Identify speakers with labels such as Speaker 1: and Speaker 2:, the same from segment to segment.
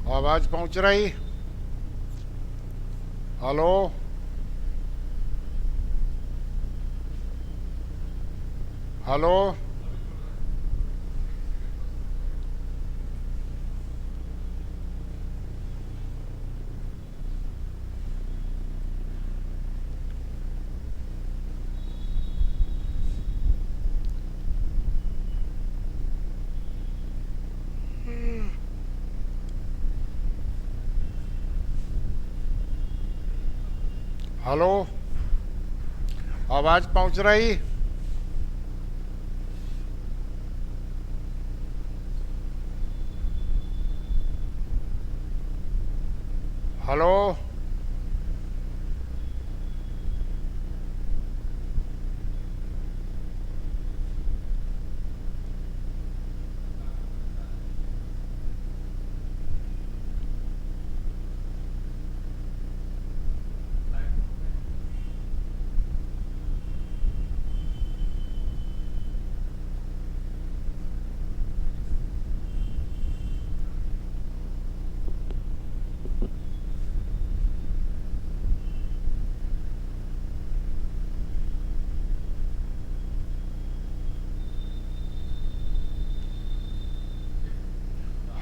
Speaker 1: आवाज पहुंच रही? हेलो। हेलो। हेलो। आवाज पहुंच रही? हेलो।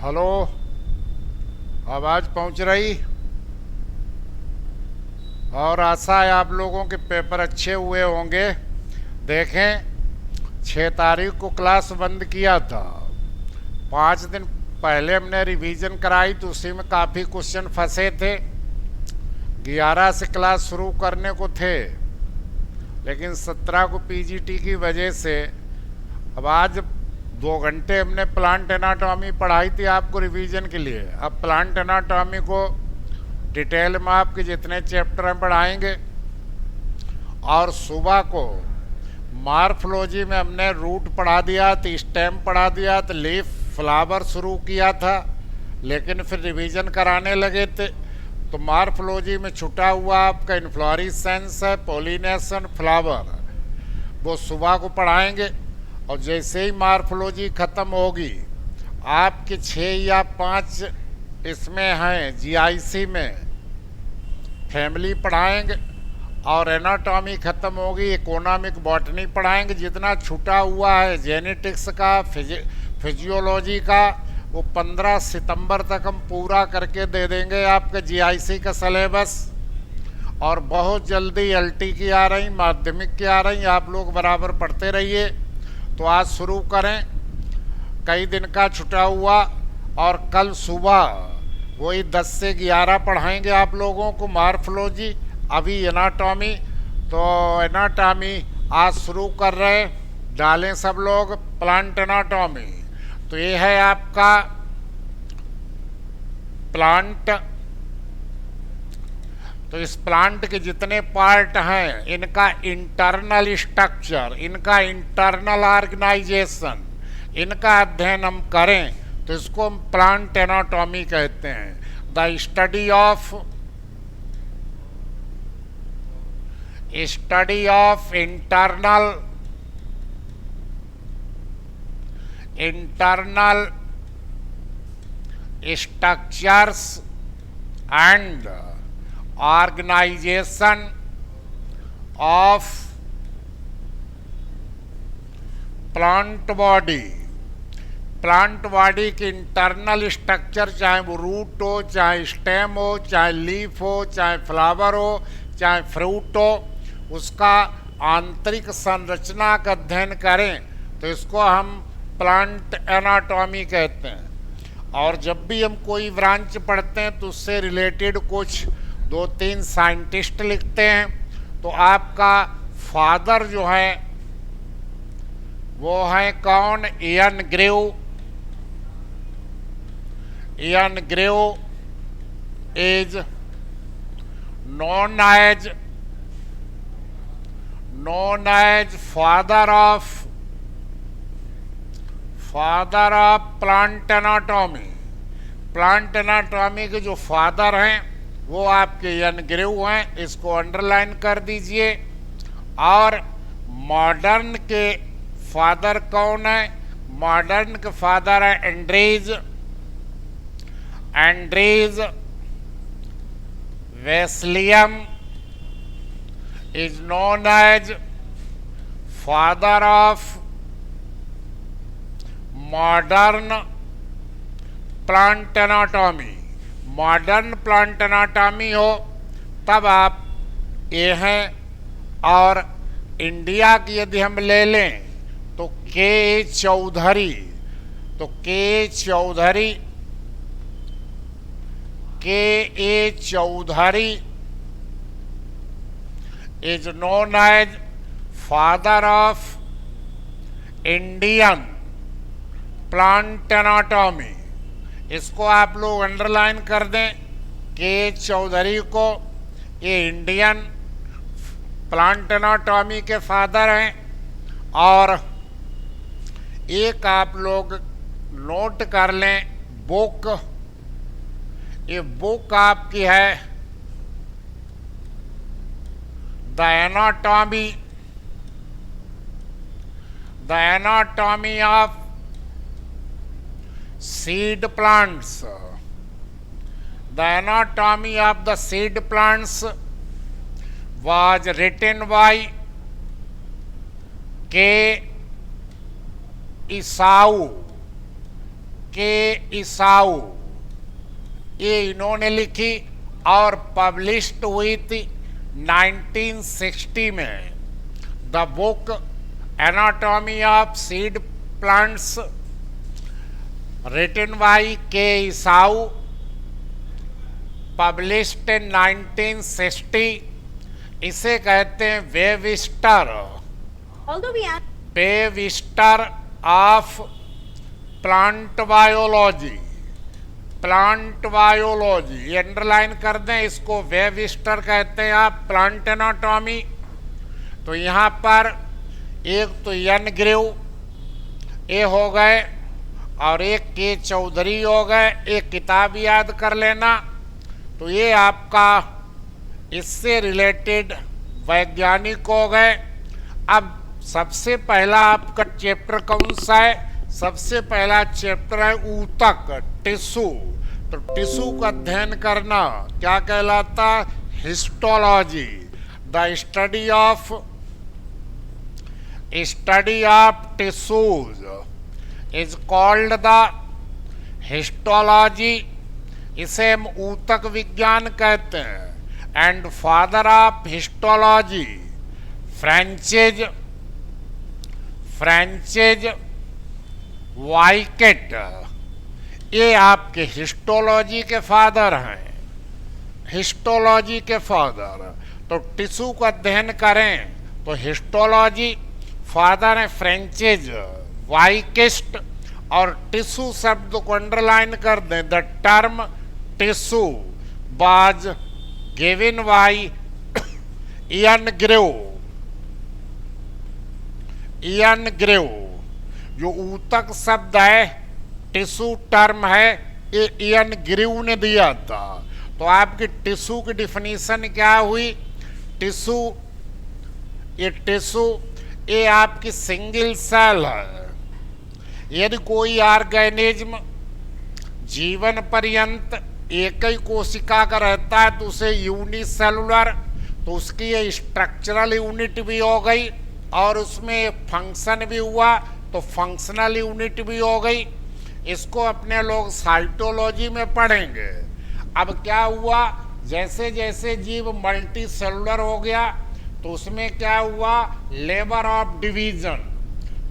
Speaker 1: हेलो। आवाज पहुंच रही? और आशा है आप लोगों के पेपर अच्छे हुए होंगे। देखें, 6 तारीख को क्लास बंद किया था। 5 दिन पहले हमने रिवीजन कराई तो उसी में काफ़ी क्वेश्चन फंसे थे। 11 से क्लास शुरू करने को थे, लेकिन 17 को पीजीटी की वजह से अब आज 2 घंटे हमने प्लांट एनाटॉमी पढ़ाई थी आपको रिवीजन के लिए। अब प्लांट एनाटॉमी को डिटेल में आपके जितने चैप्टर हम पढ़ाएंगे। और सुबह को मार्फोलॉजी में हमने रूट पढ़ा दिया था, स्टेम पढ़ा दिया था, लीफ फ्लावर शुरू किया था, लेकिन फिर रिवीजन कराने लगे थे तो मार्फोलॉजी में छुटा हुआ आपका इन्फ्लोरेसेंस है, पोलिनेशन, फ्लावर, वो सुबह को पढ़ाएंगे। और जैसे ही मार्फोलॉजी ख़त्म होगी, आपके 6 या 5 इसमें हैं जीआईसी में फैमिली पढ़ाएंगे, और एनाटॉमी ख़त्म होगी, इकोनॉमिक बॉटनी पढ़ाएंगे। जितना छूटा हुआ है जेनेटिक्स का, फिजियोलॉजी का, वो 15 सितंबर तक हम पूरा करके दे देंगे आपके जीआईसी का सिलेबस। और बहुत जल्दी एलटी की आ रही, माध्यमिक की आ रही, आप लोग बराबर पढ़ते रहिए। तो आज शुरू करें, कई दिन का छुटा हुआ। और कल सुबह वही 10 से 11 पढ़ाएंगे आप लोगों को मार्फोलॉजी, अभी एनाटॉमी। तो एनाटॉमी आज शुरू कर रहे, डालें सब लोग प्लांट एनाटॉमी। तो ये है आपका प्लांट। तो इस प्लांट के जितने पार्ट हैं, इनका इंटरनल स्ट्रक्चर, इनका इंटरनल ऑर्गेनाइजेशन, इनका अध्ययन हम करें तो इसको हम प्लांट एनाटॉमी कहते हैं। The study of internal structures and organization of plant body. Plant body के इंटरनल स्ट्रक्चर, चाहे वो रूट हो, चाहे स्टेम हो, चाहे लीफ हो, चाहे फ्लावर हो, चाहे फ्रूट हो, उसका आंतरिक संरचना का अध्ययन करें तो इसको हम प्लांट एनाटॉमी कहते हैं। और जब भी हम कोई ब्रांच पढ़ते हैं तो उससे रिलेटेड कुछ 2-3 साइंटिस्ट लिखते हैं। तो आपका फादर जो है वो है कौन? Ian Grew. Ian Grew is known as father of plant anatomy. Plant anatomy के जो फादर हैं वो आपके इयन ग्रेव हैं, इसको अंडरलाइन कर दीजिए। और मॉडर्न के फादर कौन है? मॉडर्न के फादर है एंड्रेज। Andreas Vesalium is known as father of modern plant anatomy. Modern plant anatomy हो तब आप ये हैं। और इंडिया की यदि हम ले लें तो के चौधरी, तो K A Chaudhary is known as father of Indian plant anatomy. इसको आप लोग अंडरलाइन कर दें, के चौधरी को, ये इंडियन प्लांट एनाटॉमी के फादर हैं। और एक आप लोग नोट कर लें बुक, ये बुक आपकी है the anatomy of seed plants. The anatomy of the seed plants was written by K. Isau, ये इन्होंने लिखी और पब्लिश्ड हुई थी 1960 में। The book anatomy of seed plants written by K. Isau, published in 1960। इसे कहते हैं वेविस्टर ऑफ प्लांट बायोलॉजी। ये अंडरलाइन कर दें इसको, वेविस्टर कहते हैं आप प्लांट एनाटॉमी। तो यहाँ पर एक तो यन ग्रेव ये हो गए और एक के चौधरी हो गए। एक किताब याद कर लेना। तो ये आपका इससे रिलेटेड वैज्ञानिक हो गए। अब सबसे पहला आपका चैप्टर कौन सा है? सबसे पहला चैप्टर है ऊतक, टिश्यू। तो टिश्यू का अध्ययन करना क्या कहलाता? Histology. The study of tissues is called the histology. इसे हम ऊतक विज्ञान कहते हैं। एंड फादर ऑफ हिस्टोलॉजी फ्रेंचेज वाइकेट, ये आपके हिस्टोलॉजी के फादर हैं। हिस्टोलॉजी के फादर। तो टिश्यू का अध्ययन करें तो हिस्टोलॉजी, फादर है फ्रेंचेज वाइकेस्ट। और टिश्यू शब्द को अंडरलाइन कर दें। The term tissue was given by Ian Grew. जो ऊतक शब्द है, टिश्यू टर्म है, ये इयन ग्रेव ने दिया था। तो आपकी टिश्यू की डिफिनीशन क्या हुई? टिश्यू ये आपकी सिंगल सेल है। यदि कोई ऑर्गेनिज्म जीवन पर्यंत एक ही कोशिका का रहता है तो उसे यूनिसेलुलर, तो उसकी ये स्ट्रक्चरल यूनिट भी हो गई और उसमें फंक्शन भी हुआ तो फंक्शनल यूनिट भी हो गई। इसको अपने लोग साइटोलॉजी में पढ़ेंगे। अब क्या हुआ, जैसे जैसे जीव मल्टी सेलुलर हो गया तो उसमें क्या हुआ, लेबर ऑफ डिवीजन।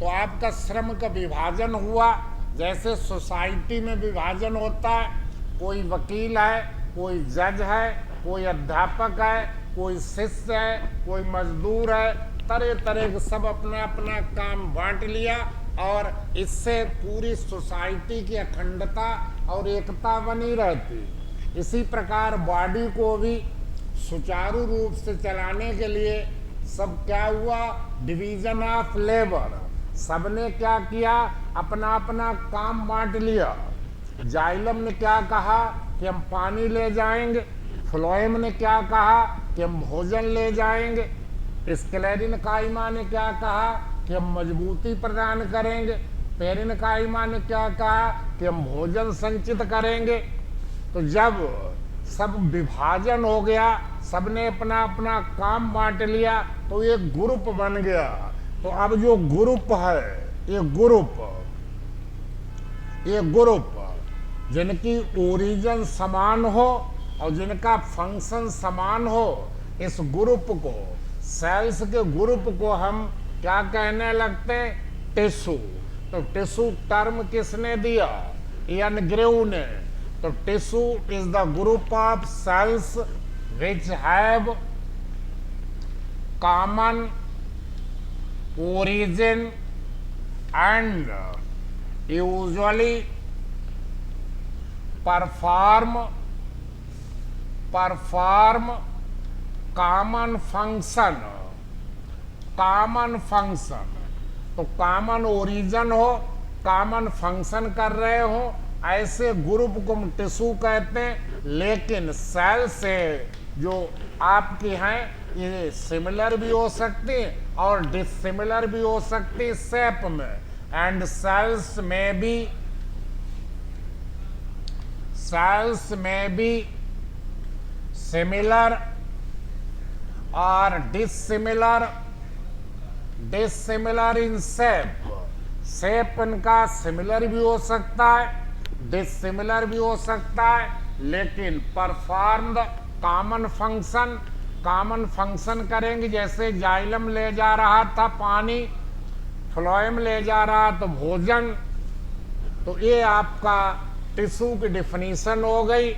Speaker 1: तो आपका श्रम का विभाजन हुआ। जैसे सोसाइटी में विभाजन होता है, कोई वकील है, कोई जज है, कोई अध्यापक है, कोई शिष्य है, कोई मजदूर है, तरह तरह के सब अपना अपना काम बांट लिया और इससे पूरी सोसाइटी की अखंडता और एकता बनी रहती। इसी प्रकार बॉडी को भी सुचारू रूप से चलाने के लिए सब क्या हुआ, डिवीजन ऑफ लेबर। सबने क्या किया, अपना अपना काम बांट लिया। जाइलम ने क्या कहा कि हम पानी ले जाएंगे, फ्लोएम ने क्या कहा कि हम भोजन ले जाएंगे, स्क्लेरेनकाइमा ने क्या कहा कि हम मजबूती प्रदान करेंगे, पेरेनकाइमा ने क्या कहा कि हम भोजन संचित करेंगे। तो जब सब विभाजन हो गया, सबने अपना अपना काम बांट लिया, तो एक ग्रुप बन गया। तो अब जो ग्रुप है, ये ग्रुप जिनकी ओरिजिन समान हो और जिनका फंक्शन समान हो, इस ग्रुप को, सेल्स के ग्रुप को हम क्या कहने लगते हैं? टिश्यू। तो टिश्यू टर्म किसने दिया? इयान ग्रेव ने। तो tissue is the group of cells which have common origin and usually perform common function। तो कॉमन ओरिजिन हो, कॉमन फंक्शन कर रहे हो, ऐसे ग्रुप को हम टिश्यू कहते हैं। लेकिन सेल से जो आपकी हैं, ये सिमिलर भी हो सकती और डिसिमिलर भी हो सकती शेप में। एंड सेल्स में भी सिमिलर और डिसिमिलर इन शेप इनका सिमिलर भी हो सकता है, डिसिमिलर भी हो सकता है, लेकिन परफॉर्म द कॉमन फंक्शन करेंगे। जैसे जाइलम ले जा रहा था पानी, फ्लोएम ले जा रहा तो भोजन। तो ये आपका टिश्यू की डिफिनीशन हो गई।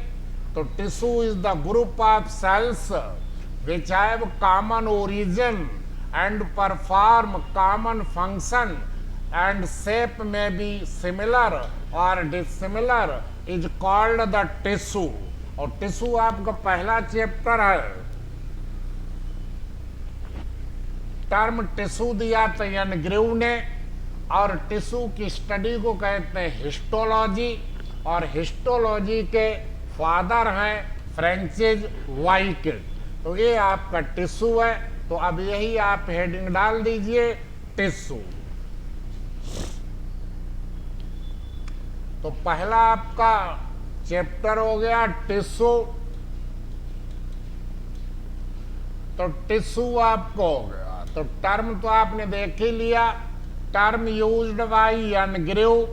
Speaker 1: तो tissue is the group of cells which have common origin and perform common function and shape में बी सिमिलर और dissimilar is called the tissue. और टिश्यू आपका पहला चैप्टर है। टर्म टिश्यू दिया था यान ग्रेव ने, और टिश्यू की स्टडी को कहते हैं हिस्टोलॉजी, और हिस्टोलॉजी के फादर हैं फ्रेंचिस वाइकिट। तो ये आपका टिश्यू है। तो अब यही आप हेडिंग डाल दीजिए, टिश्यू। तो पहला आपका चैप्टर हो गया टिश्यू। तो टिश्यू आपको हो गया। तो टर्म तो आपने देख ही लिया, टर्म यूज्ड बाय यान ग्रेव,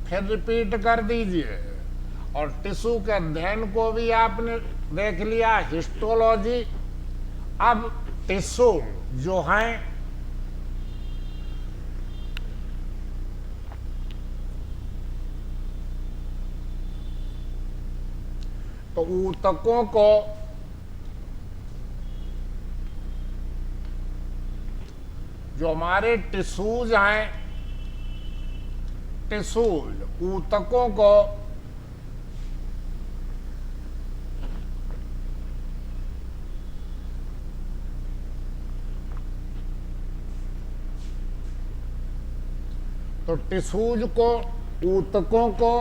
Speaker 1: फिर रिपीट कर दीजिए। और टिश्यू के अध्ययन को भी आपने देख लिया, हिस्टोलॉजी। अब टिश्यू जो हैं, तो ऊतकों को जो हमारे टिश्यूज हैं, टिश्यूज ऊतकों को तो टिश्यूज को, ऊतकों को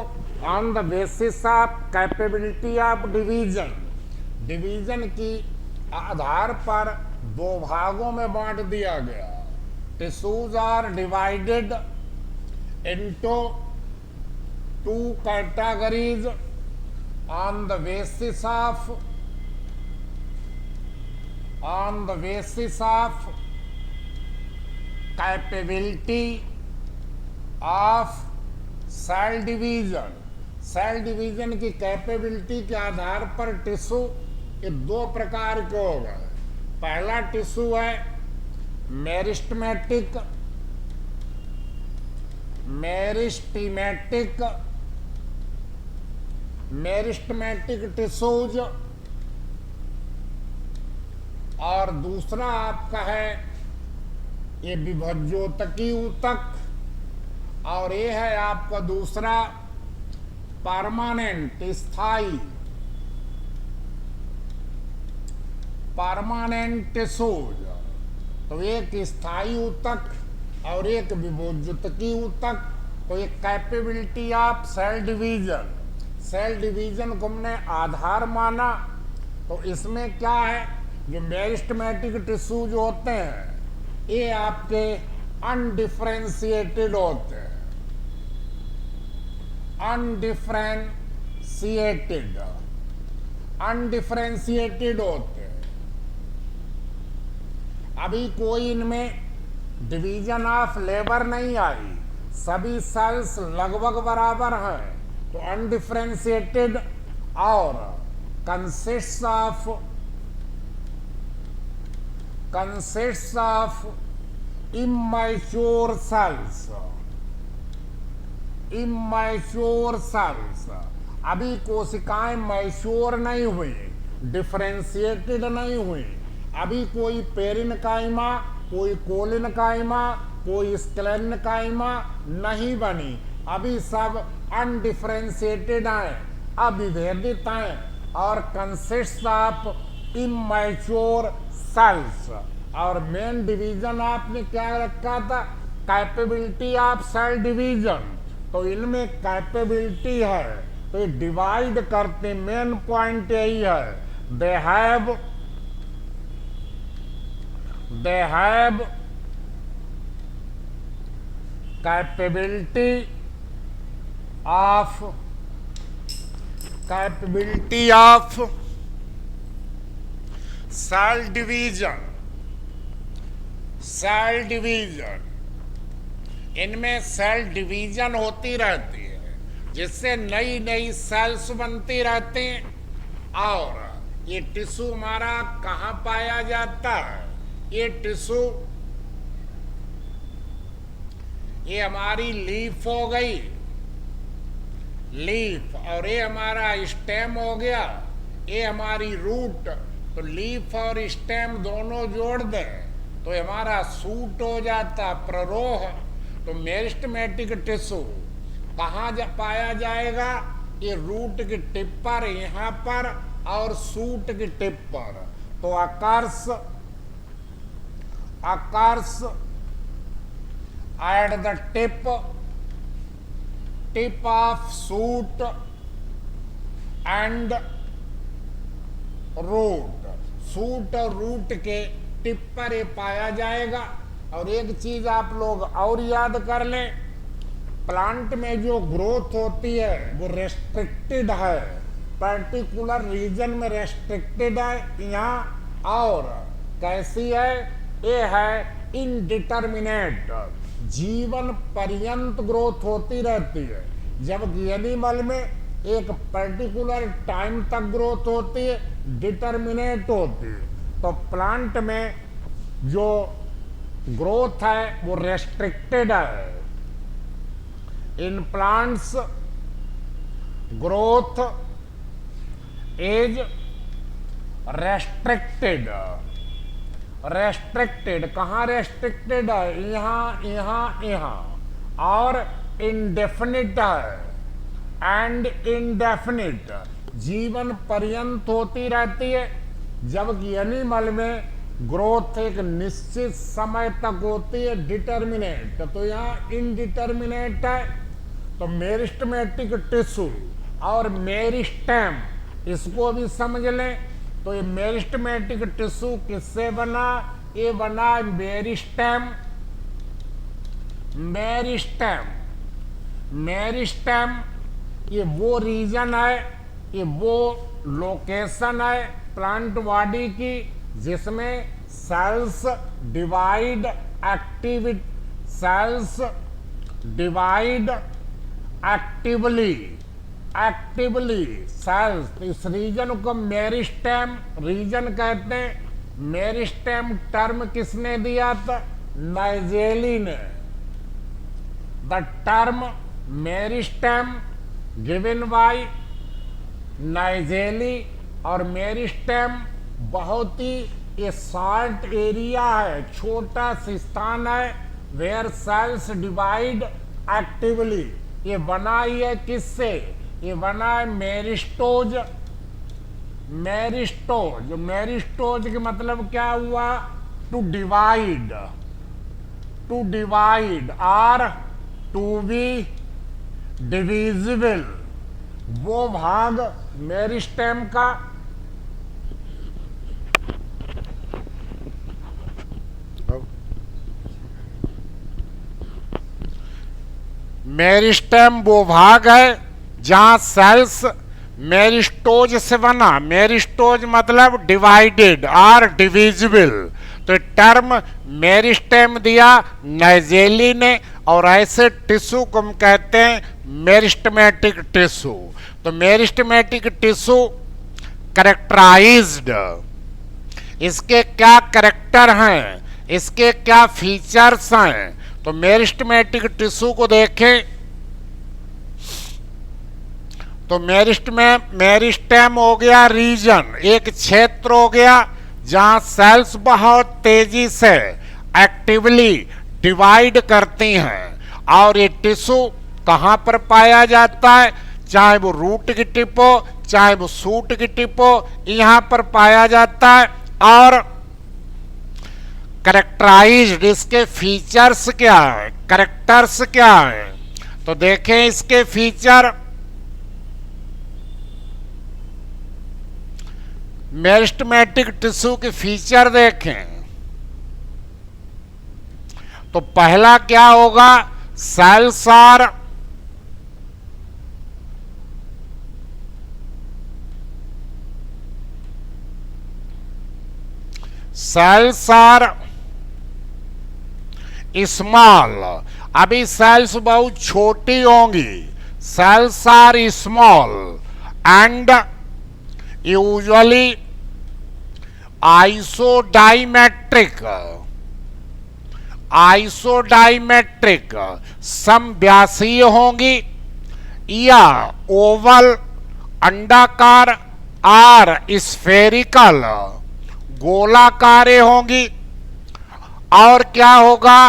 Speaker 1: on the basis of capability of division की आधार पर दो भागों में बांट दिया गया। Tissues are divided into two categories on the basis of capability of cell division की कैपेबिलिटी के आधार पर टिश्यू ये दो प्रकार के हो गए। पहला टिश्यू है मेरिस्टेमेटिक टिश्यूज, और दूसरा आपका है ये विभज्योतकी ऊतक, और ये है आपका दूसरा परमानेंट टिश्यूज। तो एक स्थायी ऊतक और एक विभज्योतकी ऊतक। तो ये कैपेबिलिटी ऑफ सेल डिवीजन को हमने आधार माना। तो इसमें क्या है, जो मेरिस्टेमेटिक टिश्यू जो होते हैं, ये आपके अनडिफरेंशिएटेड होते हैं, अनडिफरेंशिएटेड अनडिफरेंशिएटेड होते हैं। अभी कोई इनमें डिवीजन ऑफ लेबर नहीं आई, सभी सेल्स लगभग बराबर हैं, तो अनडिफरेंशिएटेड और कंसिस्ट्स ऑफ इमैच्योर सेल्स। अभी कोशिकाएं मैच्योर नहीं हुई, डिफरेंशिएटेड नहीं हुई। अभी कोई पेरिनकाइमा, कोई कोलिनकाइमा, कोई स्क्लेरनकाइमा नहीं बनी। अभी सब अनडिफरेंशिएटेड हैं, अविभेदित हैं और कंसिस्ट ऑफ इमैच्योर सेल्स। और मेन डिवीजन आपने क्या रखा था? Capability of cell division. तो इनमें कैपेबिलिटी है, तो ये डिवाइड करते, मेन पॉइंट यही है। They have capability of cell division. इनमें सेल डिवीजन होती रहती है, जिससे नई नई सेल्स बनती रहती हैं। और ये टिश्यू हमारा कहाँ पाया जाता है? ये टिश्यू, ये हमारी लीफ हो गई, लीफ, और ये हमारा स्टेम हो गया, ये हमारी रूट। तो लीफ और स्टेम दोनों जोड़ दें तो हमारा सूट हो जाता, प्ररोह। तो मेरिस्टेमेटिक टिश्यू कहाँ पाया जाएगा? ये रूट की टिप पर, यहाँ पर, और सूट की टिप पर। तो occurs at the tip of shoot and root. Shoot और रूट के टिप पर ये पाया जाएगा। और एक चीज आप लोग और याद कर लें, प्लांट में जो ग्रोथ होती है वो रेस्ट्रिक्टेड है, पर्टिकुलर रीजन में रेस्ट्रिक्टेड है यहाँ। और कैसी है? ये है इनडिटर्मिनेट, जीवन पर्यंत ग्रोथ होती रहती है। जबकि एनिमल में एक पर्टिकुलर टाइम तक ग्रोथ होती है, डिटर्मिनेट होती है। तो प्लांट में जो ग्रोथ है वो रेस्ट्रिक्टेड है। In plants growth is restricted. कहाँ रेस्ट्रिक्टेड है? यहाँ। और इंडेफिनिट है, एंड इंडेफिनिट, जीवन पर्यंत होती रहती है। जबकि एनिमल में ग्रोथ एक निश्चित समय तक होती है, डिटर्मिनेट। तो यहाँ इनडिटर्मिनेट है। तो मेरिस्टेमेटिक टिश्यू और मेरिस्टेम, इसको भी समझ लें। तो ये मेरिस्टेमेटिक टिश्यू किससे बना? ये बना मेरिस्टेम। ये वो रीजन है, ये वो लोकेशन है प्लांट बॉडी की जिसमें सेल्स डिवाइड एक्टिवली सेल्स। इस रीजन को मेरिस्टेम रीजन कहते हैं। मेरिस्टेम टर्म किसने दिया था? नाइजेली ने। The term meristem given by Nageli. और मेरिस्टेम बहुत ही ये शॉर्ट एरिया है, छोटा सा स्थान है, वेयर सेल्स डिवाइड एक्टिवली। ये बना ही है किससे? ये बना है मेरिस्टोज। मेरिस्टोज के मतलब क्या हुआ? टू डिवाइड और टू बी डिविजिबल। वो भाग मेरिस्टेम का मेरिस्टेम वो भाग है जहां सेल्स मेरिस्टोज से बना। मेरिस्टोज मतलब डिवाइडेड और डिविजिबल। तो टर्म मेरिस्टेम दिया नाइजेली ने, और ऐसे टिश्यू को हम कहते हैं मेरिस्टेमेटिक टिश्यू। तो मेरिस्टेमेटिक टिश्यू कैरेक्टराइज्ड, इसके क्या कैरेक्टर हैं, इसके क्या फीचर्स हैं। तो मेरिस्टेमेटिक टिश्यू को देखें तो मेरिस्टेम हो गया रीजन, एक क्षेत्र हो गया जहां सेल्स बहुत तेजी से एक्टिवली डिवाइड करती हैं। और ये टिश्यू कहां पर पाया जाता है, चाहे वो रूट की टिप हो चाहे वो सूट की टिप हो, यहां पर पाया जाता है। और कैरेक्टराइज्ड, इसके फीचर्स क्या है, कैरेक्टर्स क्या है। तो देखें इसके फीचर। मेरिस्टेमेटिक टिश्यू के फीचर देखें तो पहला क्या होगा, सेल्स आर स्मॉल। अभी सेल्स बहुत छोटी होंगी, cells are small and usually isodiametric समव्यासीय होंगी या ओवल अंडाकार और स्फेरिकल गोलाकार होंगी। और क्या होगा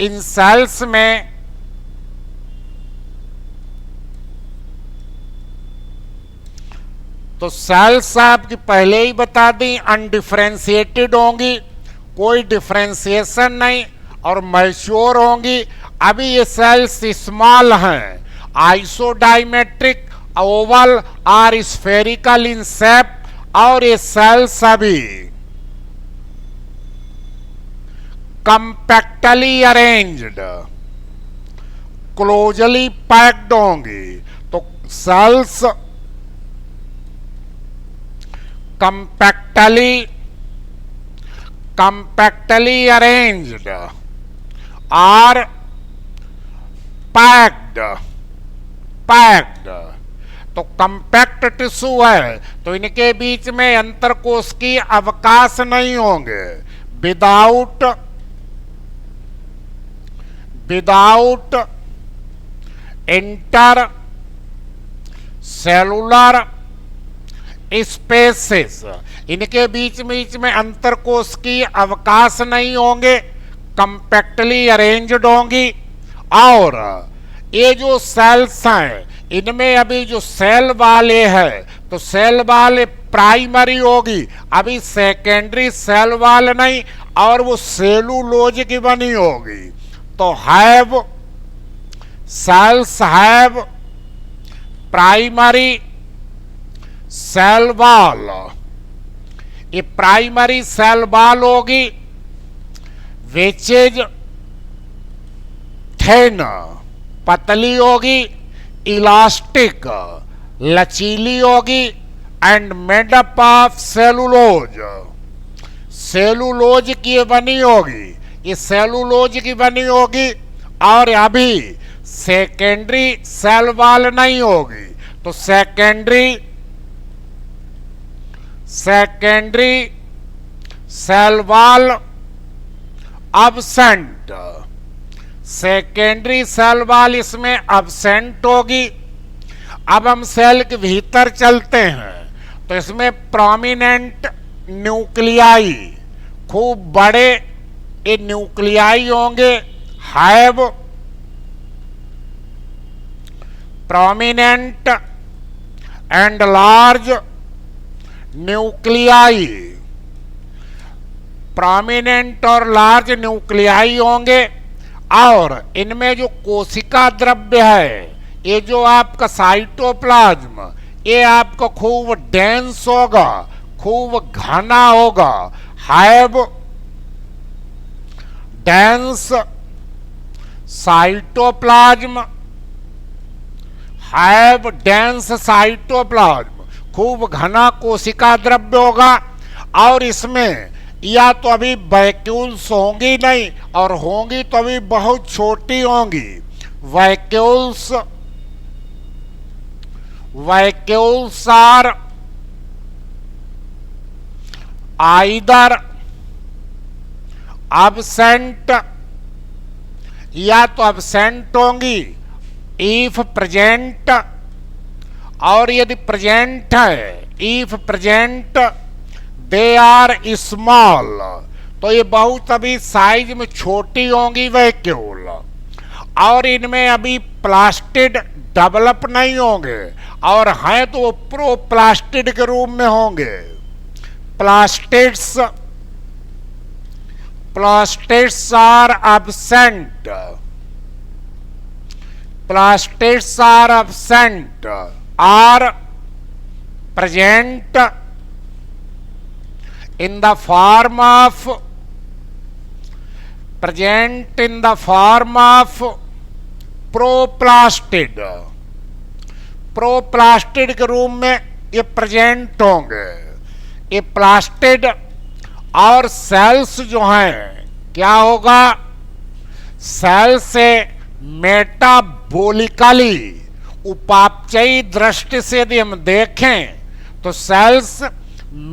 Speaker 1: इन सेल्स में, तो सेल्स आपकी पहले ही बता दी अनडिफरेंशिएटेड होंगी, कोई डिफरेंशिएशन नहीं, और मैच्योर होंगी। अभी ये सेल्स स्मॉल हैं, आइसोडाइमेट्रिक, ओवल और स्फेरिकल इन शेप। और ये सेल्स अभी कंपैक्टली अरेंज्ड, क्लोजली पैक्ड होंगी। तो सेल्स compactly arranged और पैक्ड। तो कंपैक्ट टिश्यू है तो इनके बीच में अंतरकोश की अवकाश नहीं होंगे। विदाउट इंटर सेलुलर स्पेसेस, इनके बीच में अंतरकोश की अवकाश नहीं होंगे, कंपैक्टली अरेंज्ड होंगी। और ये जो सेल्स हैं इनमें अभी जो सेल वाले हैं तो सेल वाले प्राइमरी होगी, अभी सेकेंडरी सेल वाल नहीं, और वो सेलुलोज की बनी होगी। तो cells have primary cell wall, ये प्राइमरी सेल वॉल होगी विच इज थिन, पतली होगी, इलास्टिक, लचीली होगी, and made up of cellulose, cellulose की बनी होगी, ये सेलुलोज की बनी होगी। और अभी सेकेंडरी सेल वॉल नहीं होगी। तो secondary cell wall absent, secondary cell wall इसमें अब्सेंट होगी। अब हम सेल के भीतर चलते हैं तो इसमें प्रोमिनेंट न्यूक्लियाई, खूब बड़े ये न्यूक्लियाई होंगे, have prominent and large nuclei, prominent और लार्ज न्यूक्लियाई होंगे। और इनमें जो कोशिका द्रव्य है, ये जो आपका साइटोप्लाज्म, ये आपका खूब डेंस होगा, खूब घना होगा, have dense cytoplasm, have dense cytoplasm, खूब घना कोशिका द्रव्य होगा, और इसमें या तो अभी वैक्यूल्स होंगी नहीं, और होंगी तो अभी बहुत छोटी होंगी। वैक्यूल्स आर आइदर absent, या तो absent होंगी इफ प्रेजेंट, और यदि प्रेजेंट है, if present they are small, तो ये बहुत अभी साइज में छोटी होंगी वैक्यूल, और इनमें अभी प्लास्टिड डेवलप नहीं होंगे, और हैं तो वो प्रोप्लास्टिड के रूप में होंगे। Plastids are absent, plastids are absent, are present in the form of proplastid. Proplastid के रूप में ये प्रेजेंट होंगे। ये प्लास्टिड और सेल्स जो हैं, क्या होगा, सेल से मेटाबोलिकली, उपापचयी दृष्टि से यदि हम देखें तो सेल्स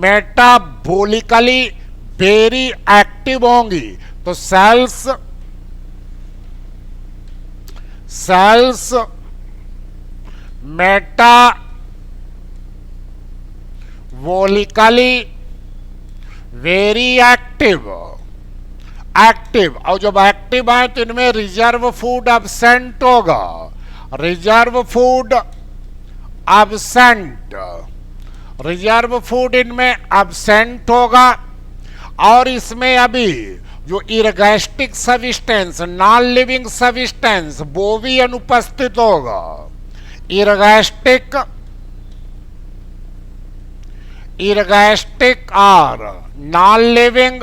Speaker 1: मेटाबोलिकली वेरी एक्टिव होंगी। तो सेल्स मेटाबोलिकली वेरी एक्टिव, और जब एक्टिव है तो इनमें रिजर्व फूड एब्सेंट होगा। रिजर्व फूड इनमें एब्सेंट होगा, और इसमें अभी जो ergastic substance, non living substance, वो भी अनुपस्थित होगा। इरगैस्टिक और non living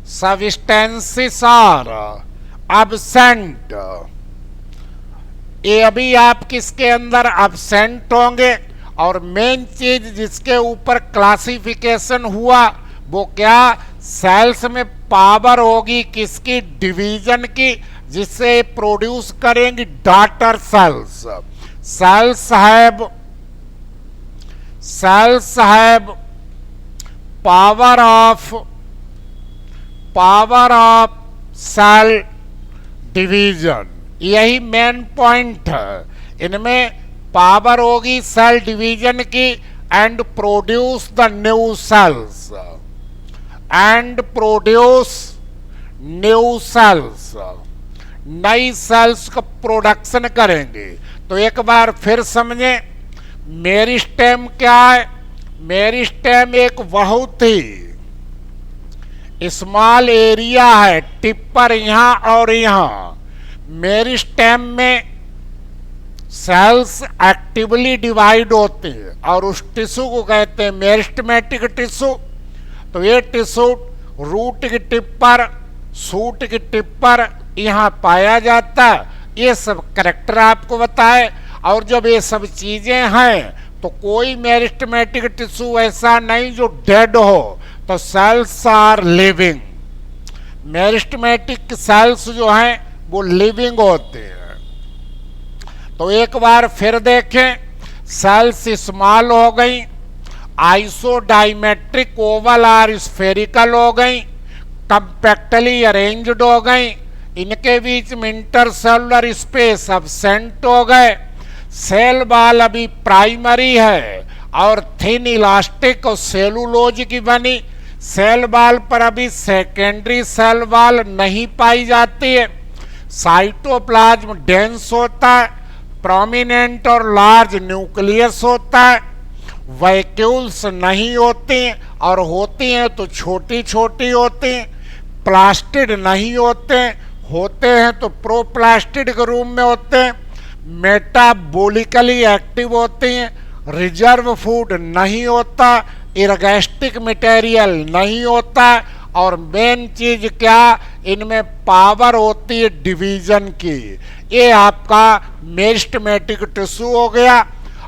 Speaker 1: substances are absent. ये अभी आप किसके अंदर एब्सेंट होंगे, और मेन चीज जिसके ऊपर क्लासिफिकेशन हुआ वो क्या, सेल्स में पावर होगी किसकी, डिवीजन की, जिससे प्रोड्यूस करेंगी daughter cells. Cells have power of cell division. यही मेन पॉइंट है, इनमें पावर होगी सेल डिवीजन की, and produce the new cells, नई सेल्स का प्रोडक्शन करेंगे। तो एक बार फिर समझें, मेरिस्टेम क्या है। मेरिस्टेम एक बहुत ही स्मॉल एरिया है, टिप्पर यहाँ और यहाँ। मेरिस्टेम में सेल्स एक्टिवली डिवाइड होते हैं, और उस टिश्यू को कहते हैं मेरिस्टेमेटिक टिश्यू। तो ये टिश्यू रूट की टिप्पर, शूट की टिप्पर यहाँ पाया जाता है। ये सब कैरेक्टर आपको बताए, और जब ये सब चीजें हैं तो कोई मेरिस्टेमेटिक टिश्यू ऐसा नहीं जो डेड हो, तो cells are living. Meristematic cells जो हैं वो लिविंग होते हैं। तो एक बार फिर देखें, सेल्स स्मॉल हो गई, आइसोडाइमेट्रिक ओवल और स्फेरिकल हो गई, कंपैक्टली अरेंज्ड हो गई, इनके बीच में इंटरसेलुलर स्पेस एब्सेंट हो गए। सेल वॉल अभी प्राइमरी है और थिन इलास्टिक और सेलुलोज की बनी। सेल वॉल पर अभी सेकेंडरी सेल वॉल नहीं पाई जाती है। साइटोप्लाज्म डेंस होता है, प्रोमिनेंट और लार्ज न्यूक्लियस होता है, वैक्यूल्स नहीं होती हैं, और होती हैं तो छोटी छोटी होती हैं। प्लास्टिड नहीं होते हैं तो प्रोप्लास्टिड के रूप में होते हैं। मेटाबोलिकली एक्टिव होती हैं, रिजर्व फूड नहीं होता, इरगैस्टिक मटेरियल नहीं होता, और मेन चीज क्या, इनमें पावर होती है डिवीजन की। ये आपका मेरिस्टेमेटिक टिश्यू हो गया।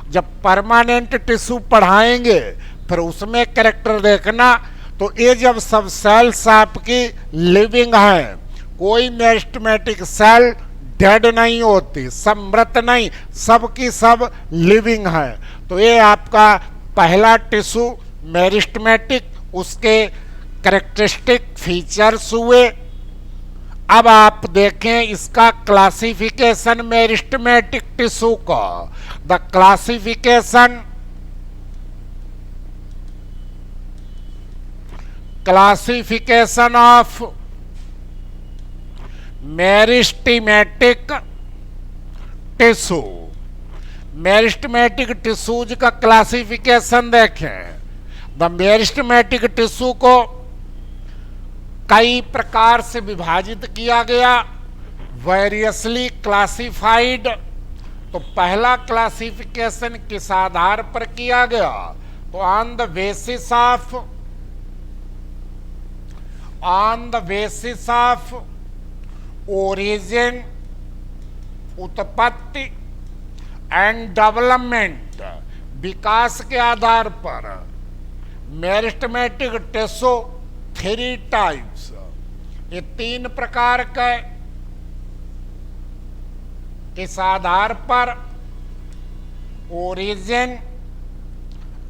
Speaker 1: जब परमानेंट टिश्यू पढ़ाएंगे फिर उसमें कैरेक्टर देखना। तो ये जब सब सेल्स आपकी लिविंग है, कोई मेरिस्टेमेटिक सेल डेड नहीं होती, सब मृत नहीं, सब की सब लिविंग है। तो ये आपका पहला टिश्यू मेरिस्टेमेटिक, उसके कैरेक्टरिस्टिक फीचर्स हुए। अब आप देखें इसका क्लासिफिकेशन मेरिस्टेमेटिक टिश्यू का। The classification of meristematic tissue. Meristematic tissues का क्लासिफिकेशन देखें। द मेरिस्टेमेटिक टिश्यू को कई प्रकार से विभाजित किया गया, वेरियसली क्लासिफाइड। तो पहला क्लासिफिकेशन किस आधार पर किया गया, तो on the basis of origin, उत्पत्ति एंड डेवलपमेंट, विकास के आधार पर। मेरिस्टेमेटिक टिश्यू 3 टाइप्स, ये 3 प्रकार के। इस आधार पर ओरिजिन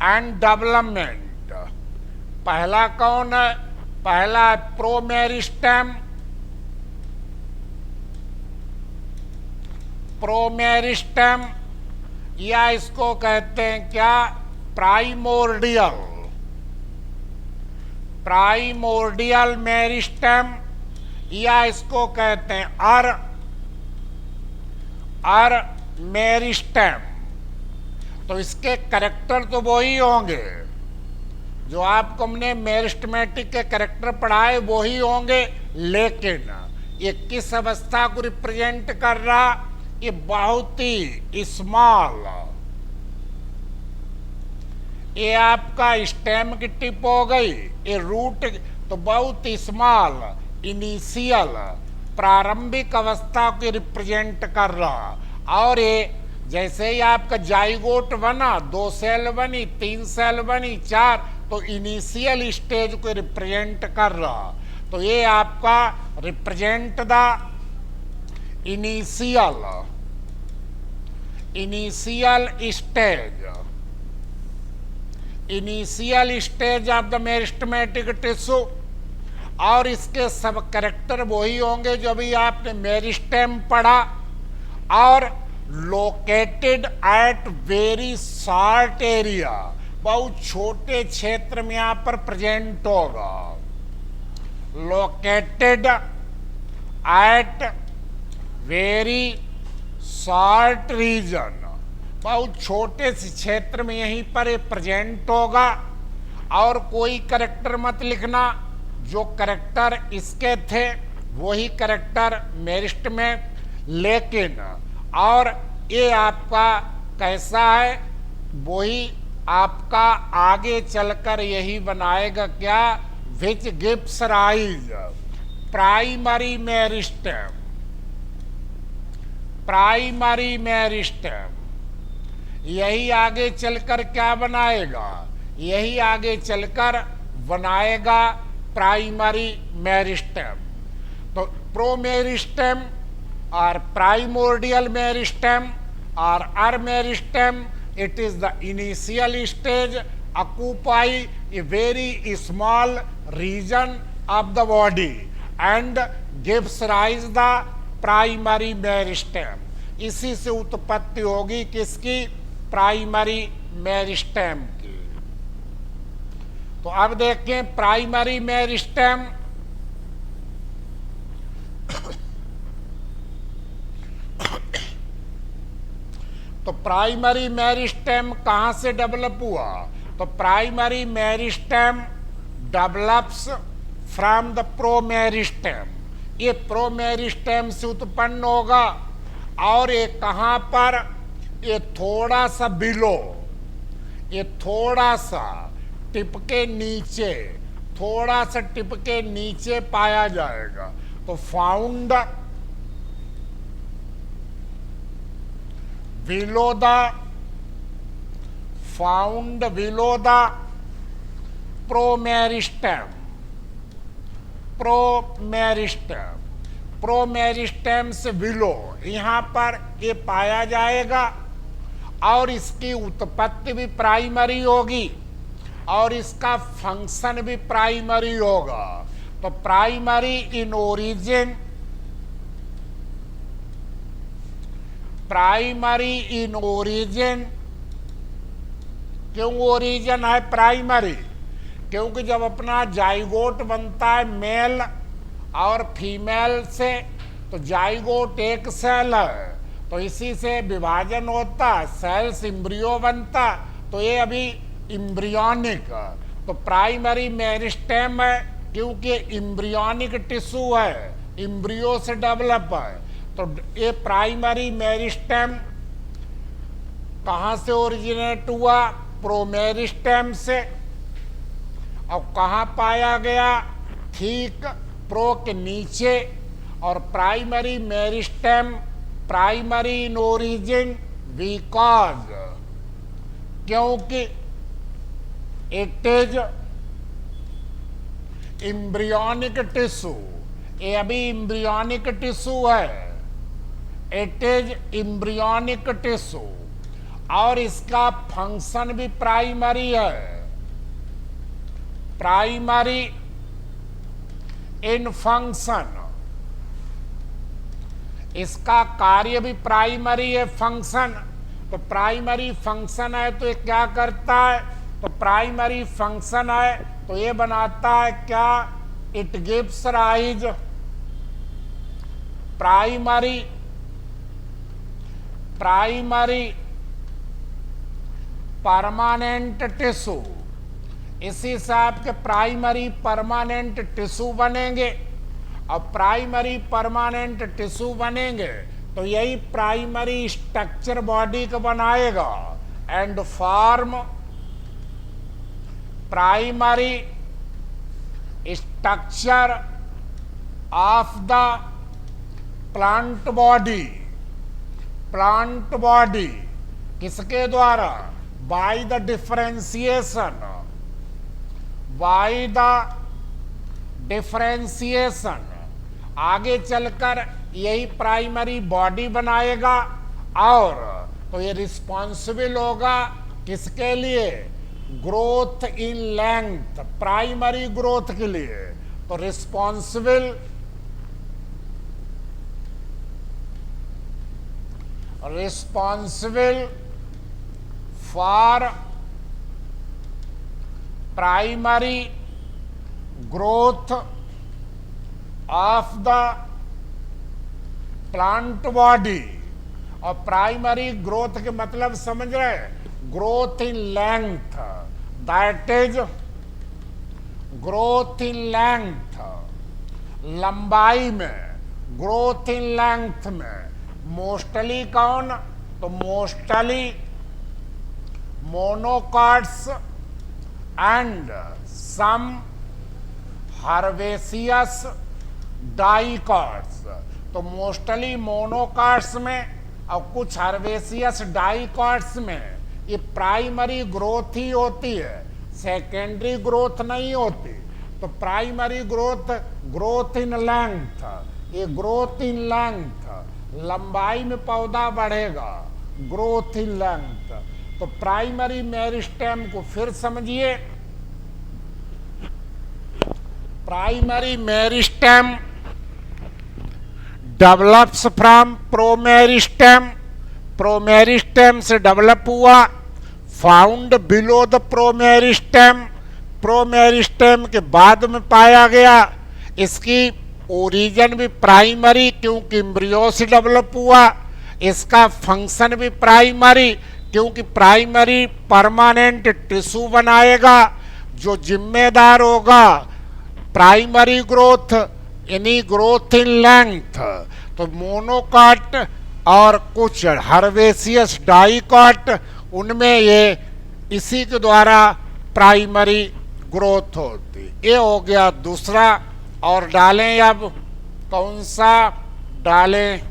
Speaker 1: एंड डेवलपमेंट। पहला कौन है, पहला है प्रोमेरिस्टेम। प्रोमेरिस्टेम या इसको कहते हैं क्या, प्राइमोर्डियल मेरिस्टेम, या इसको कहते हैं अर मेरिस्टेम। तो इसके कैरेक्टर तो वही होंगे जो आपको हमने मेरिस्टेमेटिक के कैरेक्टर पढ़ाए, वही होंगे, लेकिन ये किस अवस्था को रिप्रेजेंट कर रहा, ये बहुत ही स्मॉल, ये आपका स्टेम की टिप हो गई, ये रूट तो बहुत स्मॉल इनिशियल प्रारंभिक अवस्था को रिप्रेजेंट कर रहा। और ये जैसे ही आपका जाइगोट बना, 2 सेल बनी, 3 सेल बनी, 4, तो इनिशियल स्टेज को रिप्रेजेंट कर रहा। तो ये आपका represent the initial stage of the meristematic tissue. और इसके सब कैरेक्टर वही होंगे जो अभी आपने मेरिस्टेम पढ़ा, और located at very short area, बहुत छोटे क्षेत्र में यहां पर प्रेजेंट होगा। Located at very short region, बहुत छोटे से क्षेत्र में यहीं पर ये प्रेजेंट होगा। और कोई कैरेक्टर मत लिखना, जो कैरेक्टर इसके थे वही कैरेक्टर मेरिस्ट में, लेकिन और ये आपका कैसा है, वही आपका आगे चलकर यही बनाएगा क्या, which gives rise primary meristem. यही आगे चलकर क्या बनाएगा, यही आगे चलकर बनाएगा प्राइमरी मेरिस्टेम। तो प्रोमेरिस्टेम और प्राइमोर्डियल मेरिस्टेम और अर meristem, it is the initial stage, occupy a very small region of the body and gives rise the primary meristem। इसी से उत्पत्ति होगी किसकी, प्राइमरी मेरिस्टेम की। तो अब देखें प्राइमरी मेरिस्टेम। तो प्राइमरी मेरिस्टेम कहां से डेवलप हुआ, तो primary meristem develops from the promeristem. ये प्रोमेरिस्टेम से उत्पन्न होगा, और ये कहां पर, ये थोड़ा सा बिलो, ये थोड़ा सा टिप के नीचे, थोड़ा सा टिप के नीचे पाया जाएगा। तो फाउंड बिलो द प्रोमेरिस्टेम। प्रोमेरिस्टेम से बिलो यहां पर ये पाया जाएगा और इसकी उत्पत्ति भी प्राइमरी होगी और इसका फंक्शन भी प्राइमरी होगा। तो प्राइमरी इन ओरिजिन, क्यों ओरिजिन है प्राइमरी? क्योंकि जब अपना जाइगोट बनता है मेल और फीमेल से, तो जाइगोट एक सेल है, तो इसी से विभाजन होता, सेल्स इम्ब्रियो बनता, तो ये अभी इम्ब्रियोनिक। तो प्राइमरी मेरिस्टेम है क्योंकि इम्ब्रियोनिक टिश्यू है, इम्ब्रियो से डेवलप है। तो ये प्राइमरी मेरिस्टेम कहाँ से ओरिजिनेट हुआ? प्रोमेरिस्टेम से। और कहाँ पाया गया? ठीक प्रो के नीचे। और primary meristem primary in origin because, क्योंकि इट इज इम्ब्रियोनिक टिश्यू, ये अभी इम्ब्रियोनिक टिश्यू है, इट इज इम्ब्रियोनिक टिश्यू, और इसका फंक्शन भी प्राइमरी है, प्राइमरी इन फंक्शन, इसका कार्य भी प्राइमरी है, फंक्शन। तो प्राइमरी फंक्शन है तो ये क्या करता है? तो प्राइमरी फंक्शन है तो ये बनाता है क्या? It gives rise primary permanent tissue. इसी से आपके प्राइमरी परमानेंट टिश्यू बनेंगे, और प्राइमरी परमानेंट टिश्यू बनेंगे तो यही प्राइमरी स्ट्रक्चर बॉडी का बनाएगा and form primary structure of the plant body. किसके द्वारा? By the differentiation. आगे चलकर यही प्राइमरी बॉडी बनाएगा, और तो ये रिस्पॉन्सिबल होगा किसके लिए? Growth in length, primary growth के लिए। तो responsible for primary growth of the plant body. और प्राइमरी ग्रोथ के मतलब समझ रहे? Growth in length, that is growth in length, लंबाई में, ग्रोथ इन लेंथ में। मोस्टली कौन? तो mostly monocots and some herbaceous dicots. तो मोस्टली मोनोकॉट्स में और कुछ हर्बेसियस डाइकॉट्स में ये प्राइमरी ग्रोथ ही होती है, सेकेंडरी ग्रोथ नहीं होती। तो प्राइमरी ग्रोथ इन लेंथ, ये ग्रोथ इन लेंथ, लंबाई में पौधा बढ़ेगा, ग्रोथ इन लेंथ। तो प्राइमरी मेरिस्टेम को फिर समझिए। प्राइमरी मेरिस्टेम डेवलप्स फ्रॉम प्रोमेरिस्टेम, प्रोमेरिस्टेम से डेवलप हुआ, फाउंड बिलो द प्रोमेरिस्टेम, प्रोमेरिस्टेम के बाद में पाया गया। इसकी ओरिजिन भी प्राइमरी क्योंकि एम्ब्रियो से डेवलप हुआ, इसका फंक्शन भी प्राइमरी क्योंकि प्राइमरी परमानेंट टिश्यू बनाएगा जो जिम्मेदार होगा प्राइमरी ग्रोथ, यानी ग्रोथ इन लेंथ। तो मोनोकॉट और कुछ हर्बेसियस डाइकॉट, उनमें ये इसी के द्वारा प्राइमरी ग्रोथ होती। ये हो गया दूसरा। और डालें अब, कौन सा डालें?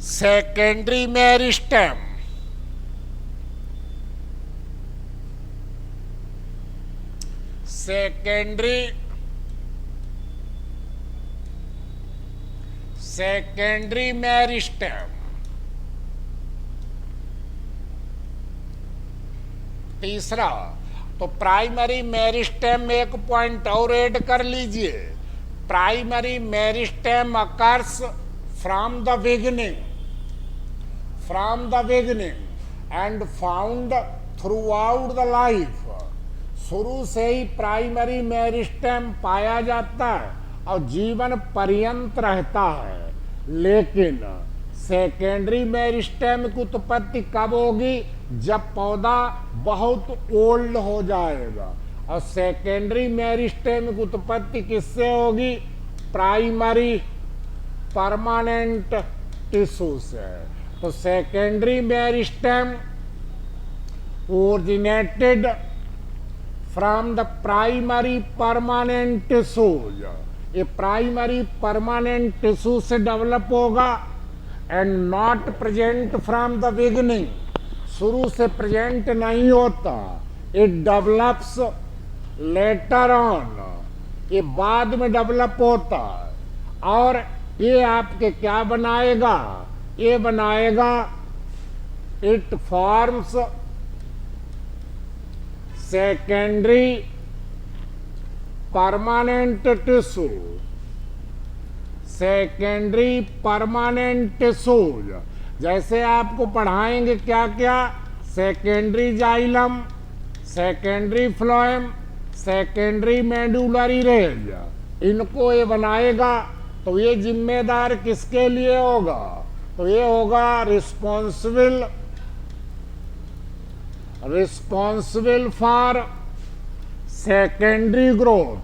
Speaker 1: Secondary meristem. Secondary meristem. तीसरा, तो प्राइमरी मेरिस्टेम में एक पॉइंट और ऐड कर लीजिए। Primary meristem occurs from the beginning and found through out the life. शुरू से ही प्राइमरी मेरिस्टेम पाया जाता है और जीवन पर्यंत रहता है। लेकिन सेकेंडरी मेरिस्टेम की उत्पत्ति कब होगी? जब पौधा बहुत ओल्ड हो जाएगा। और सेकेंडरी मेरिस्टेम की उत्पत्ति किससे होगी? प्राइमरी परमानेंट टिश्यू से। तो secondary meristem originated from the primary permanent tissues. ये प्राइमरी परमानेंट टिश्यू से डेवलप होगा and not present from the beginning. शुरू से प्रेजेंट नहीं होता, इट डेवलप्स लेटर ऑन। ये बाद में डेवलप होता है। और ये आपके क्या बनाएगा? ये बनाएगा, it forms secondary permanent tissue. Secondary permanent tissues जैसे आपको पढ़ाएंगे क्या क्या? Secondary xylem, secondary phloem, secondary medullary range, इनको ये बनाएगा। तो ये जिम्मेदार किसके लिए होगा? तो ये होगा responsible for secondary growth.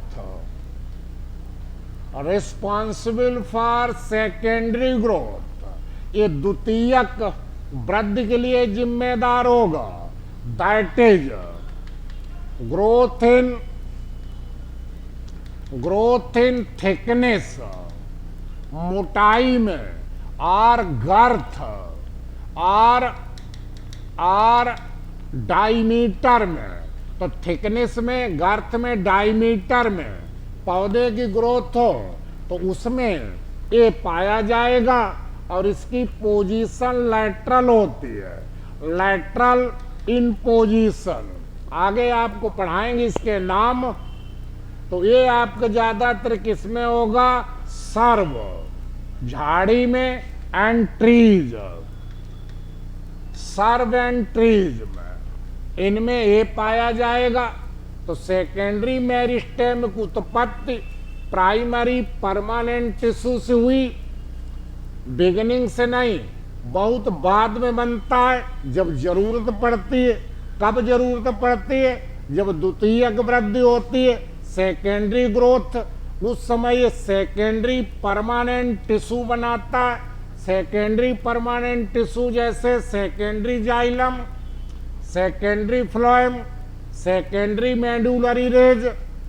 Speaker 1: Responsible for secondary growth, ये द्वितीयक वृद्धि के लिए जिम्मेदार होगा। That is growth in thickness, मोटाई में, और गर्थ, और डायमीटर में। तो थिकनेस में, गर्थ में, डायमीटर में पौधे की ग्रोथ हो तो उसमें ये पाया जाएगा। और इसकी पोजीशन लैटरल होती है, लैटरल इन पोजीशन। आगे आपको पढ़ाएंगे इसके नाम। तो ये आपके ज्यादातर किसमें होगा? सर्व, झाड़ी में, and trees. Shrubs and trees में इनमें ये पाया जाएगा। तो सेकेंडरी मेरिस्टेम की उत्पत्ति प्राइमरी परमानेंट टिश्यू से हुई, बिगिनिंग से नहीं, बहुत बाद में बनता है जब जरूरत पड़ती है। कब जरूरत पड़ती है? जब द्वितीयक वृद्धि होती है, सेकेंडरी ग्रोथ, उस समय ये सेकेंडरी परमानेंट टिश्यू बनाता है। सेकेंडरी परमानेंट टिश्यू जैसे secondary xylem, secondary phloem, secondary medullary rays.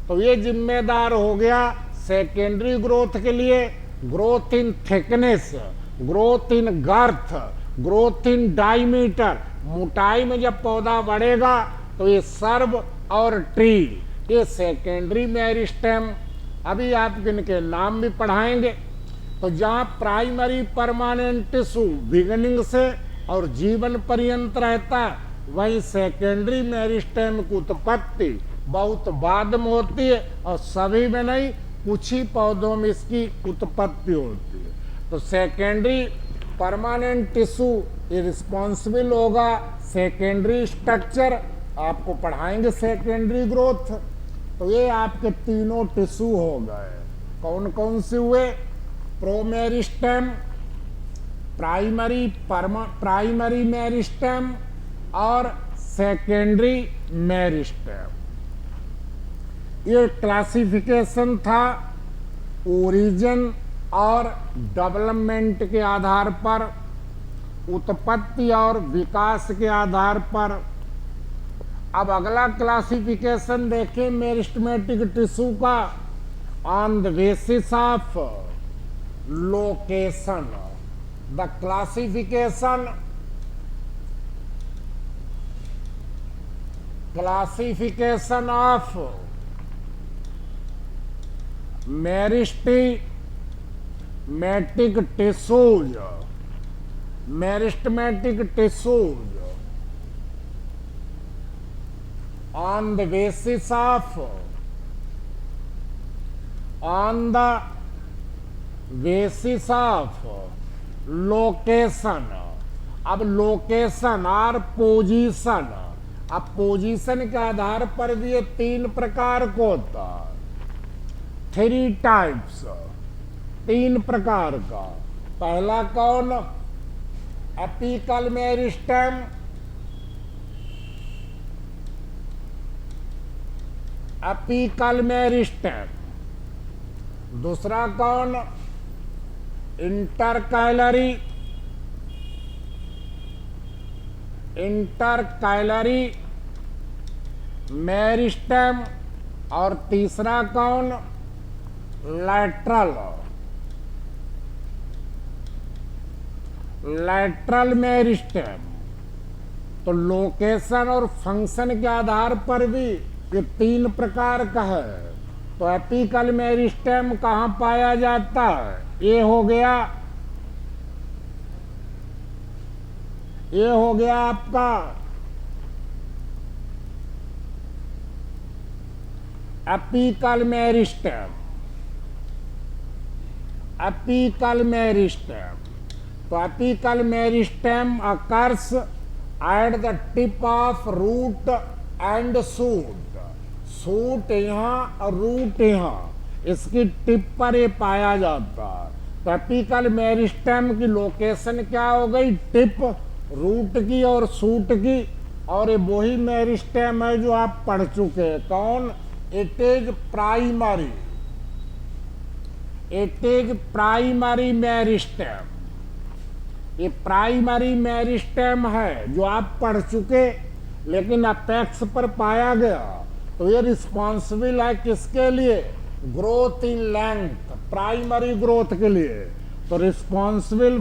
Speaker 1: तो ये जिम्मेदार हो गया सेकेंडरी ग्रोथ के लिए। Growth in thickness, growth in girth, growth in diameter, मोटाई में जब पौधा बढ़ेगा तो ये सर्व और ट्री, ये सेकेंडरी मेरिस्टेम। अभी आप इनके नाम भी पढ़ाएंगे। तो जहाँ प्राइमरी परमानेंट टिश्यू बिगिनिंग से और जीवन पर्यंत रहता है, वहीं सेकेंडरी मेरिस्टेम की उत्पत्ति बहुत बाद में होती है और सभी में नहीं, कुछ ही पौधों में इसकी उत्पत्ति होती है। तो सेकेंडरी परमानेंट टिश्यू ये रिस्पॉन्सिबल होगा सेकेंडरी स्ट्रक्चर। आपको पढ़ाएंगे सेकेंडरी ग्रोथ। तो ये आपके तीनों टिश्यू हो गए। कौन कौन से हुए? प्रोमेरिस्टेम, प्राइमरी मेरिस्टेम और सेकेंडरी मेरिस्टेम। ये क्लासिफिकेशन था ओरिजिन और डेवलपमेंट के आधार पर, उत्पत्ति और विकास के आधार पर। अब अगला क्लासिफिकेशन देखें मेरिस्टेमेटिक टिश्यू का, on the basis of location. The classification of meristematic tissues, on the basis of location. अब लोकेशन और पोजीशन, अब पोजीशन के आधार पर भी ये 3 प्रकार को होता है, 3 टाइप्स, 3 प्रकार का। पहला कौन? एपिकल मेरिस्टेम, दूसरा कौन? इंटरकाइलरी मेरिस्टेम, और तीसरा कौन? Lateral meristem. तो लोकेशन और फंक्शन के आधार पर भी ये 3 प्रकार का है। तो एपिकल मेरिस्टेम कहाँ पाया जाता है? ये हो गया आपका एपिकल मेरिस्टेम। तो apical meristem occurs at the tip of root and shoot यहाँ और रूट यहाँ, इसकी टिप पर ये पाया जाता है। तो एपिकल मेरिस्टेम की लोकेशन क्या हो गई? टिप रूट की और सूट की। और ये वही मेरिस्टेम है जो आप पढ़ चुके हैं। कौन? It is primary meristem. ये प्राइमरी मेरिस्टेम है जो आप पढ़ चुके, लेकिन अपेक्स पर पाया गया। तो ये रिस्पॉन्सिबल है किसके लिए? Growth in length, primary growth के लिए। तो responsible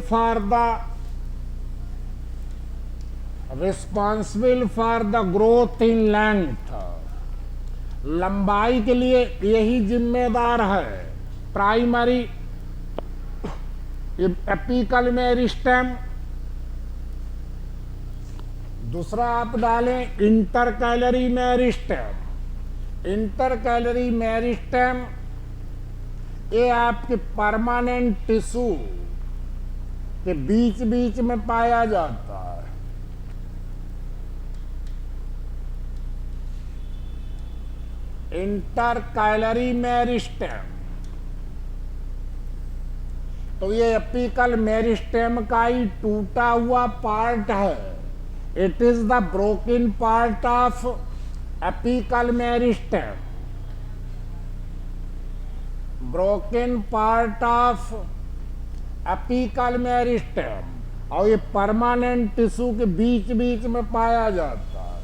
Speaker 1: for the growth in length, लंबाई के लिए यही जिम्मेदार है प्राइमरी एपिकल मेरिस्टेम। दूसरा आप डालें इंटरकैलरी मेरिस्टेम। ये आपके परमानेंट टिश्यू के बीच बीच में पाया जाता है। Intercalary meristem. तो ये एपिकल मेरिस्टेम का ही टूटा हुआ पार्ट है। It is the broken part of apical meristem. और ये परमानेंट टिश्यू के बीच बीच में पाया जाता है।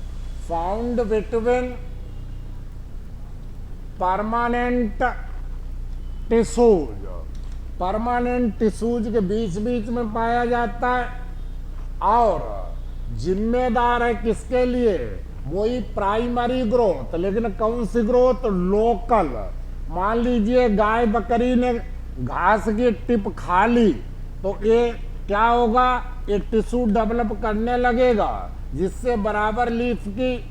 Speaker 1: फाउंड बिटवीन परमानेंट टिश्यूज के बीच बीच में पाया जाता है। और जिम्मेदार है किसके लिए? वही प्राइमरी ग्रोथ। लेकिन कौन सी ग्रोथ? लोकल। मान लीजिए गाय बकरी ने घास की टिप खा ली, तो ये क्या होगा? ये टिश्यू डेवलप करने लगेगा, जिससे बराबर लीफ की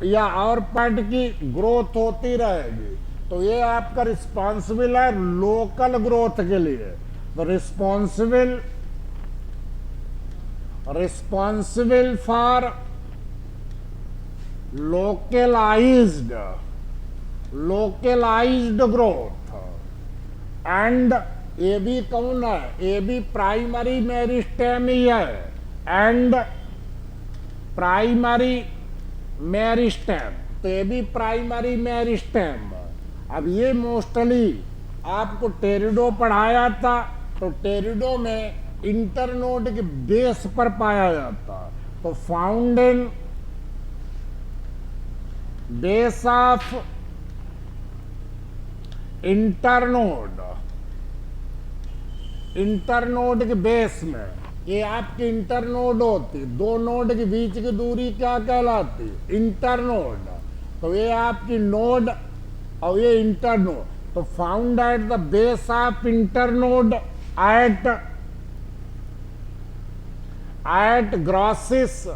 Speaker 1: या और पार्ट की ग्रोथ होती रहेगी। तो ये आपका रिस्पॉन्सिबल है लोकल ग्रोथ के लिए। तो responsible for localized growth. And ये भी कौन है? ये भी प्राइमरी मेरिस्टेम ही है। एंड प्राइमरी मेरिस्टेम, तो ये भी प्राइमरी मेरिस्टेम। अब ये मोस्टली आपको टेरिडो पढ़ाया था, तो टेरिडो में इंटरनोड के बेस पर पाया जाता। तो found in base of internode, internode के बेस में, ये आपकी इंटरनोड होती, दो नोड के बीच की दूरी क्या कहलाती? इंटरनोड। तो ये आपकी नोड और ये इंटरनोड। तो found at the base of internode at grasses,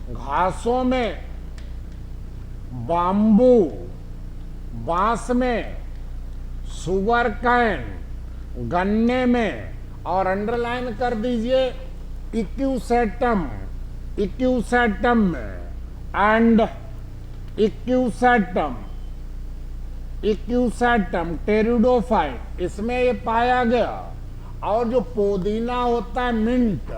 Speaker 1: घासों में, बाम्बू, बांस में, सुगर कैन, गन्ने में, और अंडरलाइन कर दीजिए इक्यूसेटम, इक्यूसेटम में, एंड इक्यूसेटम, इक्यूसेटम टेरिडोफाइट, इसमें ये पाया गया। और जो पुदीना होता है मिंट,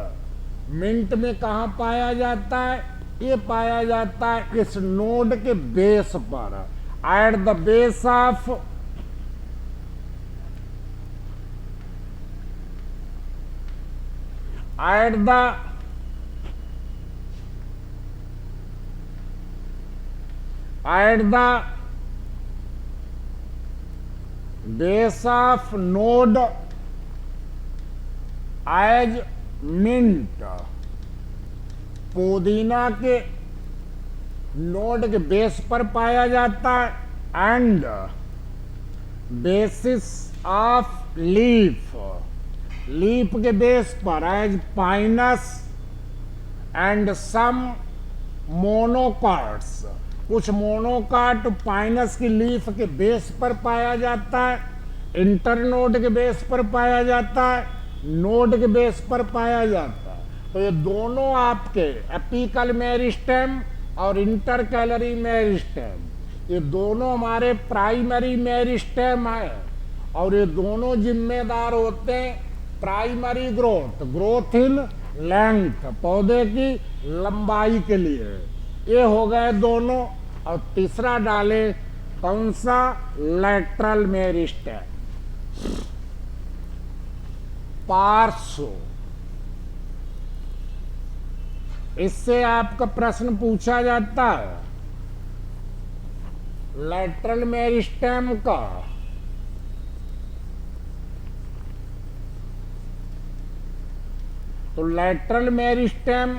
Speaker 1: मिंट में कहाँ पाया जाता है? ये पाया जाता है इस नोड के बेस पर, eight the base of at the base of node as mint, पुदीना के नोड के बेस पर पाया जाता है, and bases of leaf, leaf के बेस पर एज पाइनस एंड सम मोनोकार्ड्स, कुछ मोनोकार्ड पाइनस की लीफ के बेस पर पाया जाता है, इंटरनोड के बेस पर पाया जाता है, नोड के बेस पर पाया जाता है। तो ये दोनों आपके एपिकल मेरिस्टेम और इंटरकैलरी मेरिस्टेम, ये दोनों हमारे प्राइमरी मेरिस्टेम है, और ये दोनों जिम्मेदार होते हैं primary growth, growth in length, पौधे की लंबाई के लिए। ये हो गए दोनों। और तीसरा डाले कौन सा? लैटरल मेरिस्टेम, पार्श्व। इससे आपका प्रश्न पूछा जाता है लैटरल मेरिस्टेम का तो लैटरल मेरिस्टेम,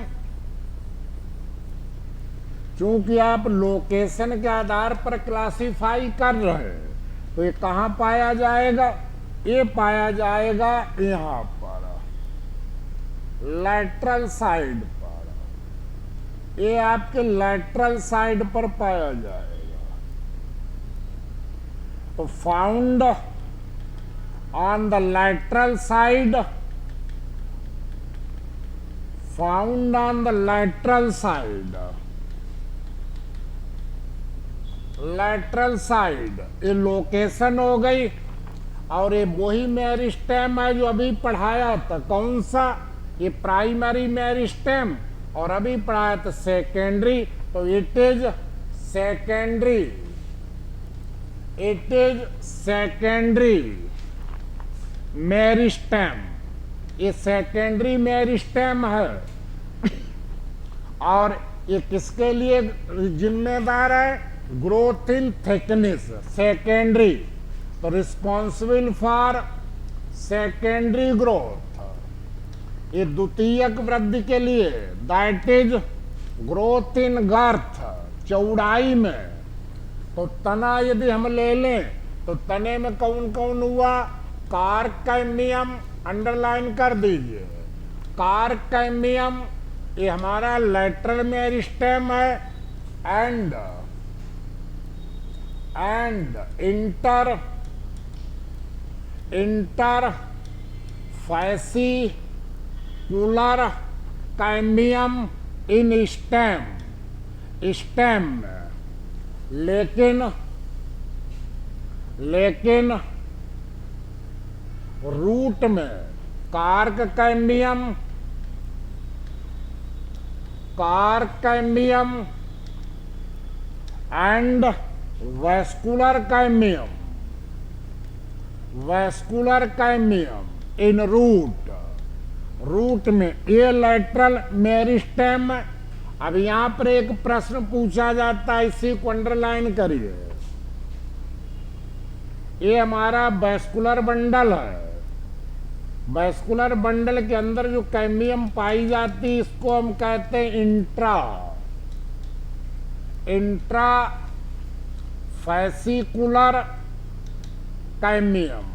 Speaker 1: चूंकि आप लोकेशन के आधार पर क्लासिफाई कर रहे हैं, तो ये कहाँ पाया जाएगा? ये पाया जाएगा यहाँ पर, लैटरल साइड पर। ये आपके लैटरल साइड पर पाया जाएगा। तो found on the lateral side, found on the lateral side, lateral side, ये लोकेशन हो गई। और ये वही मेरिस्टेम है जो अभी पढ़ाया था, कौन सा? ये प्राइमरी मेरिस्टेम, और अभी पढ़ाया था सेकेंडरी। तो it is secondary, it is secondary meristem, ये सेकेंडरी मेरिस्टेम है। और ये किसके लिए जिम्मेदार है? Growth in thickness, secondary. तो रिस्पॉन्सिबल फॉर सेकेंडरी ग्रोथ, ये द्वितीयक वृद्धि के लिए, that is growth in girth, चौड़ाई में। तो तना यदि हम ले लें तो तने में कौन कौन हुआ? कार्कैम्बियम, अंडरलाइन कर दीजिए, कार्कैम्बियम ये हमारा लैटरल मेरिस्टेम है, and interfascicular cambium in stem, stem में। लेकिन रूट में cork cambium and vascular cambium, vascular cambium in root, root में ये लैटरल मेरिस्टेम अब यहां पर एक प्रश्न पूछा जाता है, इसी को अंडरलाइन करिए। ये हमारा वैस्कुलर बंडल है। वैस्कुलर बंडल के अंदर जो कैम्बियम पाई जाती है इसको हम कहते हैं इंट्रा फैसिकुलर कैम्बियम।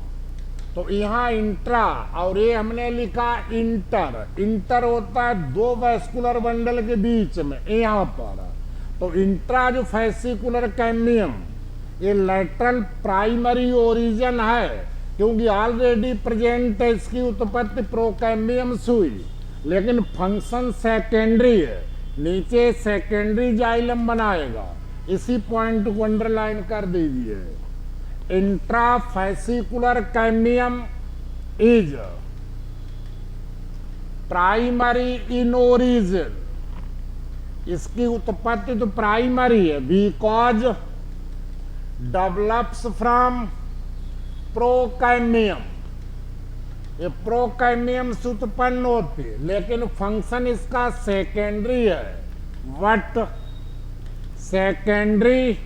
Speaker 1: तो यहाँ इंट्रा और ये हमने लिखा इंटर होता है दो वैस्कुलर बंडल के बीच में यहाँ पर। तो इंट्रा जो फैसिकुलर कैम्बियम ये लेटरल प्राइमरी ओरिजिन है, क्योंकि ऑलरेडी प्रेजेंट है, इसकी उत्पत्ति प्रोकैम्बियम से हुई, लेकिन फंक्शन सेकेंडरी है, नीचे सेकेंडरी जाइलम बनाएगा। इसी पॉइंट को अंडरलाइन कर दीजिए। इंट्राफैसिकुलर cambium is primary in origin, इसकी उत्पत्ति तो प्राइमरी है, बिकॉज डेवलप्स फ्रॉम प्रोकैम्बियम, ये प्रोकैम्बियम से उत्पन्न होती है, लेकिन फंक्शन इसका सेकेंडरी है। व्हाट? Secondary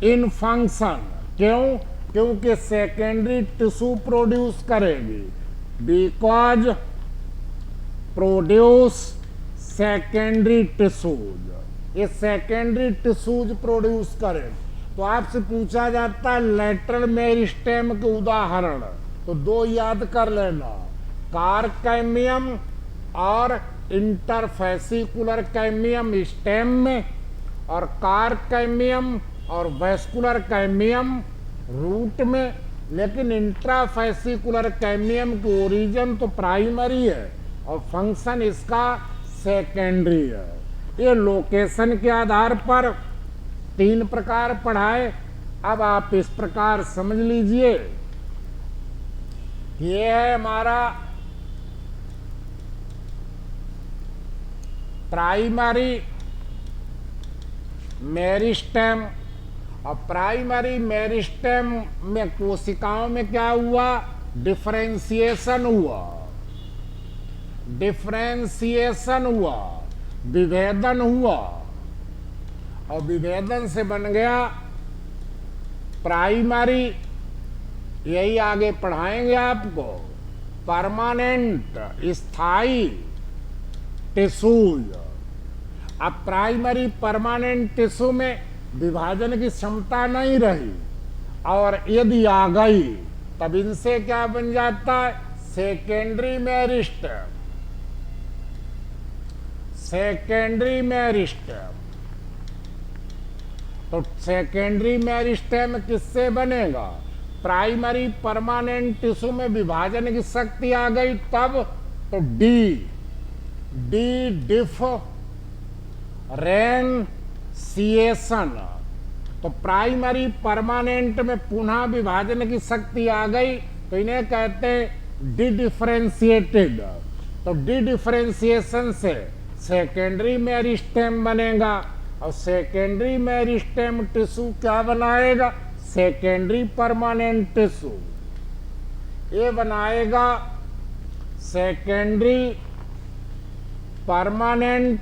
Speaker 1: in function. क्यों? क्योंकि सेकेंडरी टिश्यू प्रोड्यूस करेगी, बिकॉज प्रोड्यूस सेकेंडरी टिश्यूज, ये सेकेंडरी टिश्यूज प्रोड्यूस करेगी। तो आपसे पूछा जाता है लेटरल मेरिस्टेम के उदाहरण, तो दो याद कर लेना, कार कैम्बियम और इंटरफैसिकुलर कैम्बियम स्टेम में, और कार कैम्बियम और वैस्कुलर कैम्बियम रूट में। लेकिन इंट्राफैसिकुलर कैम्बियम की ओरिजिन तो प्राइमरी है और फंक्शन इसका सेकेंडरी है। ये लोकेशन के आधार पर तीन प्रकार पढ़ाए। अब आप इस प्रकार समझ लीजिए, ये है हमारा प्राइमरी मेरिस्टेम, और प्राइमरी मेरिस्टेम में कोशिकाओं में क्या हुआ? डिफरेंशिएशन हुआ, विभेदन हुआ, और विभेदन से बन गया प्राइमरी, यही आगे पढ़ाएंगे आपको, परमानेंट स्थायी टिश्यूज। अब प्राइमरी परमानेंट टिश्यू में विभाजन की क्षमता नहीं रही, और यदि आ गई तब इनसे क्या बन जाता है? Secondary meristem. सेकेंडरी मेरिस्टेम, तो सेकेंडरी मेरिस्टेम किससे बनेगा? प्राइमरी परमानेंट टिश्यू में विभाजन की शक्ति आ गई तब, तो डी डिफरेंशिएशन। तो प्राइमरी परमानेंट में पुनः विभाजन की शक्ति आ गई तो इन्हें कहते हैं डी डिफरेंशिएटेड। तो डी डिफरेंशिएशन से सेकेंडरी मेरिस्टेम बनेगा, और सेकेंडरी मेरिस्टेम टिश्यू क्या बनाएगा? Secondary permanent tissue. ये बनाएगा सेकेंडरी परमानेंट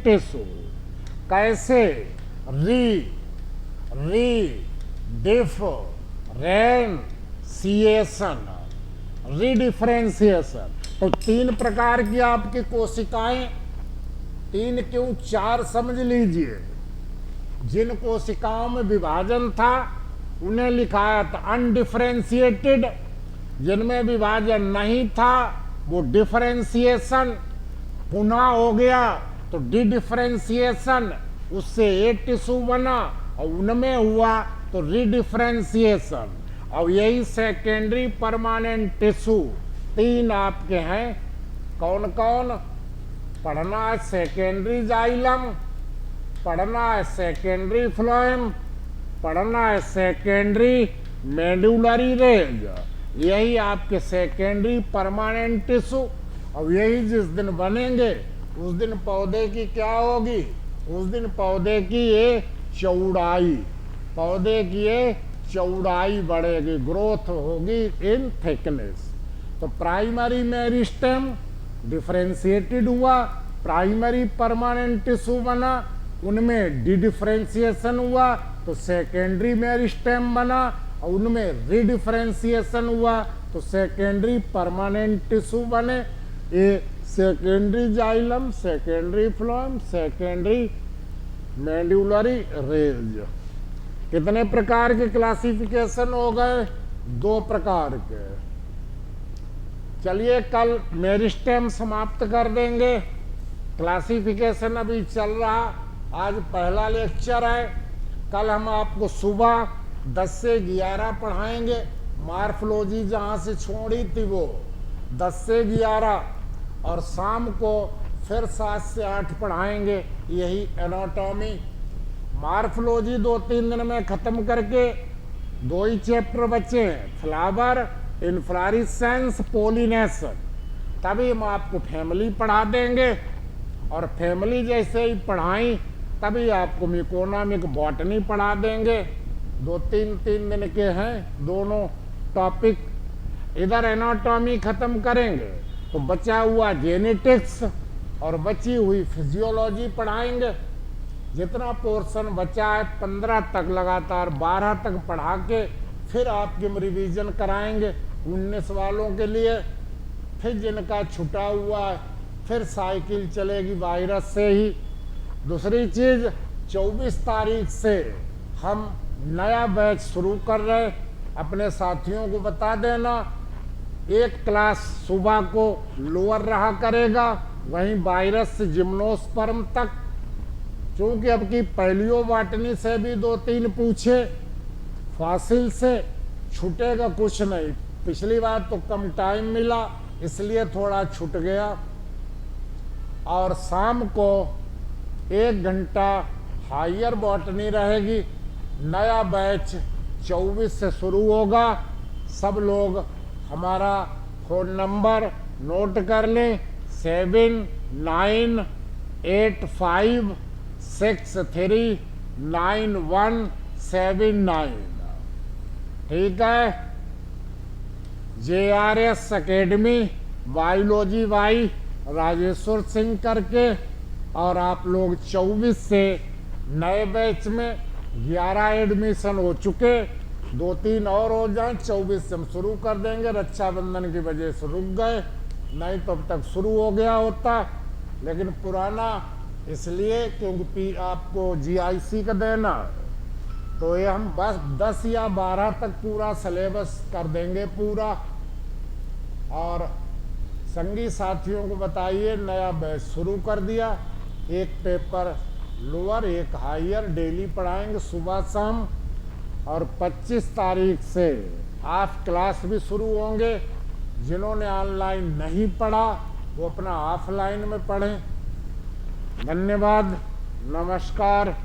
Speaker 1: टिश्यू। कैसे? रीडिफरेंशिएशन। तो तीन प्रकार की आपकी कोशिकाएं, तीन क्यों चार समझ लीजिए। जिन कोशिकाओं में विभाजन था उन्हें लिखाया था अनडिफरेंशिएटेड, जिनमें विभाजन नहीं था वो डिफरेंशिएशन पुनः हो गया, तो डी डिफरेंशिएशन, उससे एक टिश्यू बना, और उनमें हुआ तो रीडिफरेंशिएशन। और यही सेकेंडरी परमानेंट टिश्यू तीन आपके हैं। कौन कौन? पढ़ना है सेकेंडरी जाइलम, पढ़ना है सेकेंडरी फ्लोएम, पढ़ना है सेकेंडरी मेडुलरी रेंज। यही आपके सेकेंडरी परमानेंट टिश्यू। और यही जिस दिन बनेंगे उस दिन पौधे की क्या होगी? उस दिन पौधे की ये चौड़ाई, पौधे की ये चौड़ाई बढ़ेगी, ग्रोथ होगी इन थिकनेस। तो प्राइमरी मेरिस्टेम डिफरेंशिएटेड हुआ, प्राइमरी परमानेंट टिश्यू बना, उनमें डिफरेंशिएशन हुआ तो सेकेंडरी मेरिस्टेम बना, और उनमें रिडिफरेंशिएशन हुआ तो सेकेंडरी परमानेंट टिश्यू बने। ये secondary xylem, secondary phloem, secondary medullary range. कितने प्रकार के क्लासिफिकेशन हो गए? 2 प्रकार के। चलिए कल मेरिस्टेम समाप्त कर देंगे, क्लासिफिकेशन अभी चल रहा, आज पहला लेक्चर है। कल हम आपको सुबह 10 से 11 पढ़ाएंगे, मार्फोलॉजी जहाँ से छोड़ी थी वो 10 से 11, और शाम को फिर 7 से 8 पढ़ाएंगे यही एनाटॉमी। मार्फोलॉजी 2-3 दिन में ख़त्म करके 2 ही चैप्टर बचे हैं, फ्लावर, इन्फ्लोरेसेंस, पोलिनेशन। तभी हम आपको फैमिली पढ़ा देंगे, और फैमिली जैसे ही पढ़ाई तभी आपको इकोनॉमिक बॉटनी पढ़ा देंगे। 2-3 दिन के हैं दोनों टॉपिक। इधर एनाटॉमी खत्म करेंगे तो बचा हुआ जेनेटिक्स और बची हुई फिजियोलॉजी पढ़ाएंगे। जितना पोर्शन बचा है 15 तक लगातार 12 तक पढ़ा के फिर आपके रिवीजन कराएंगे 19 वालों के लिए। फिर जिनका छुटा हुआ है फिर साइकिल चलेगी वायरस से ही। दूसरी चीज़ 24 तारीख से हम नया बैच शुरू कर रहे हैं, अपने साथियों को बता देना। एक क्लास सुबह को लोअर रहा करेगा, वहीं वायरस से जिम्नोस्पर्म तक, क्योंकि अब की पैलियो बॉटनी से भी 2-3 पूछे, फॉसिल से छूटेगा कुछ नहीं। पिछली बार तो कम टाइम मिला इसलिए थोड़ा छूट गया। और शाम को 1 घंटा हायर बॉटनी रहेगी। नया बैच 24 से शुरू होगा। सब लोग हमारा फ़ोन नंबर नोट कर लें, 7986399179। ठीक है। JRS academy biology Y Rajeshwar Singh करके, और आप लोग 24 से नए बैच में 11 एडमिशन हो चुके, 2-3 और हो जाए, 24 से हम शुरू कर देंगे। रक्षाबंधन की वजह से रुक गए, नहीं तो अब तक शुरू हो गया होता, लेकिन पुराना इसलिए क्योंकि आपको GIC का देना, तो ये हम बस 10 या 12 तक पूरा सिलेबस कर देंगे पूरा। और संगी साथियों को बताइए नया बैच शुरू कर दिया। 1 पेपर लोअर 1 हायर डेली पढ़ाएंगे सुबह शाम। और 25 तारीख से ऑफ क्लास भी शुरू होंगे। जिन्होंने ऑनलाइन नहीं पढ़ा वो अपना ऑफलाइन में पढ़ें। धन्यवाद, नमस्कार।